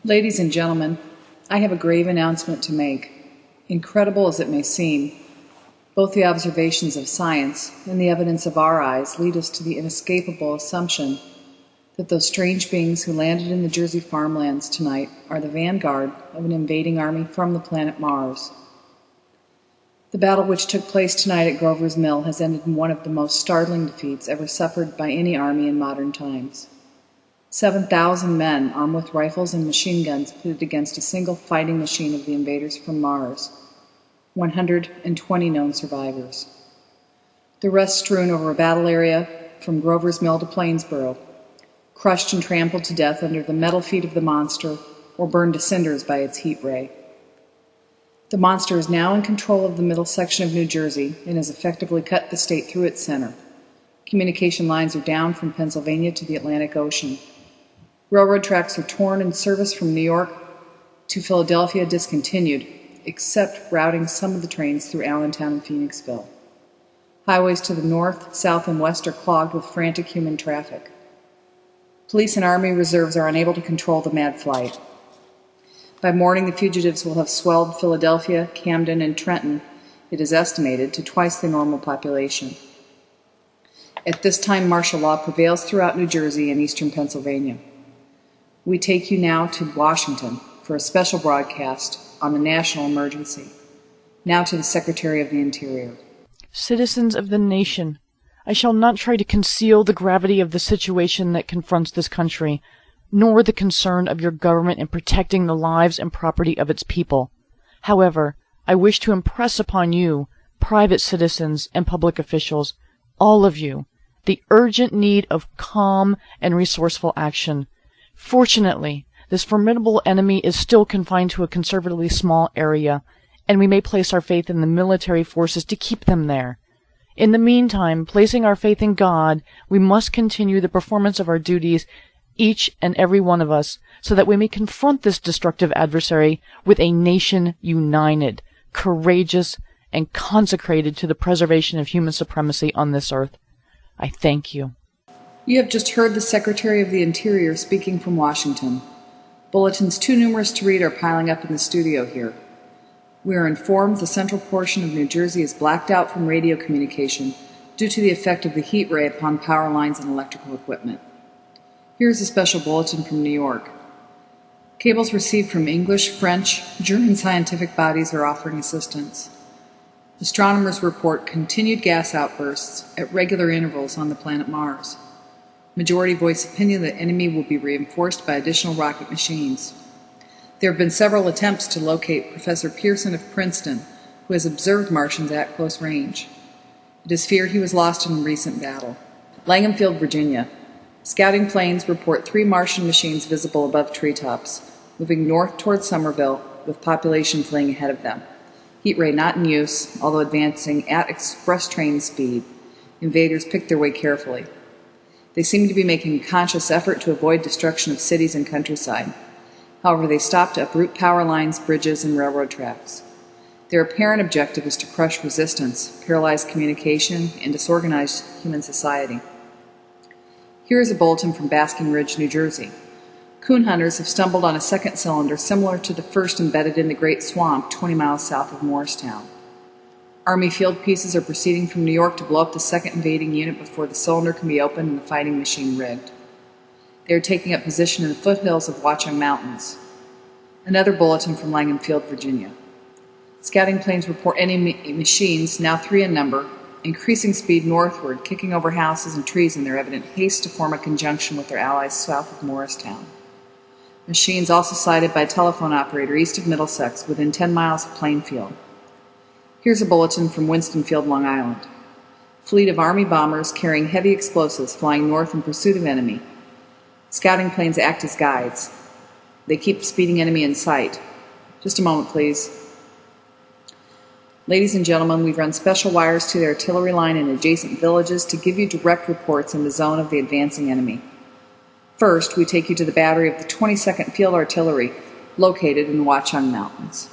Ladies and gentlemen, I have a grave announcement to make. Incredible as it may seem, both the observations of science and the evidence of our eyes lead us to the inescapable assumption that those strange beings who landed in the Jersey farmlands tonight are the vanguard of an invading army from the planet Mars. The battle which took place tonight at Grover's Mill has ended in one of the most startling defeats ever suffered by any army in modern times. 7,000 men armed with rifles and machine guns pitted against a single fighting machine of the invaders from Mars. 120 known survivors. The rest strewn over a battle area from Grover's Mill to Plainsboro, crushed and trampled to death under the metal feet of the monster or burned to cinders by its heat ray. The monster is now in control of the middle section of New Jersey and has effectively cut the state through its center. Communication lines are down from Pennsylvania to the Atlantic Ocean. Railroad tracks are torn and service from New York to Philadelphia discontinued, except routing some of the trains through Allentown and Phoenixville. Highways to the north, south, and west are clogged with frantic human traffic. Police and Army reserves are unable to control the mad flight. By morning, the fugitives will have swelled Philadelphia, Camden, and Trenton, it is estimated, to twice the normal population. At this time, martial law prevails throughout New Jersey and eastern Pennsylvania. We take you now to Washington for a special broadcast on the national emergency. Now to the Secretary of the Interior. Citizens of the nation, I shall not try to conceal the gravity of the situation that confronts this country, nor the concern of your government in protecting the lives and property of its people. However, I wish to impress upon you, private citizens and public officials, all of you, the urgent need of calm and resourceful action. Fortunately, this formidable enemy is still confined to a conservatively small area, and we may place our faith in the military forces to keep them there. In the meantime, placing our faith in God, we must continue the performance of our duties, each and every one of us, so that we may confront this destructive adversary with a nation united, courageous, and consecrated to the preservation of human supremacy on this earth. I thank you. You have just heard the Secretary of the Interior speaking from Washington. Bulletins too numerous to read are piling up in the studio here. We are informed the central portion of New Jersey is blacked out from radio communication due to the effect of the heat ray upon power lines and electrical equipment. Here is a special bulletin from New York. Cables received from English, French, German scientific bodies are offering assistance. Astronomers report continued gas outbursts at regular intervals on the planet Mars. Majority voice opinion that enemy will be reinforced by additional rocket machines. There have been several attempts to locate Professor Pearson of Princeton, who has observed Martians at close range. It is feared he was lost in a recent battle. Langham Field, Virginia. Scouting planes report 3 Martian machines visible above treetops, moving north toward Somerville, with population fleeing ahead of them. Heat ray not in use, although advancing at express train speed. Invaders pick their way carefully. They seem to be making a conscious effort to avoid destruction of cities and countryside. However, they stop to uproot power lines, bridges, and railroad tracks. Their apparent objective is to crush resistance, paralyze communication, and disorganize human society. Here is a bulletin from Basking Ridge, New Jersey. Coon hunters have stumbled on a second cylinder similar to the first embedded in the Great Swamp 20 miles south of Morristown. Army field pieces are proceeding from New York to blow up the second invading unit before the cylinder can be opened and the fighting machine rigged. They are taking up position in the foothills of Watchung Mountains. Another bulletin from Langham Field, Virginia. Scouting planes report enemy machines, now 3 in number, increasing speed northward, kicking over houses and trees in their evident haste to form a conjunction with their allies south of Morristown. Machines also sighted by a telephone operator east of Middlesex, within 10 miles of Plainfield. Here's a bulletin from Winstonfield, Long Island. Fleet of Army bombers carrying heavy explosives flying north in pursuit of enemy. Scouting planes act as guides. They keep the speeding enemy in sight. Just a moment, please. Ladies and gentlemen, we've run special wires to the artillery line in adjacent villages to give you direct reports in the zone of the advancing enemy. First, we take you to the battery of the 22nd Field Artillery, located in the Watchung Mountains.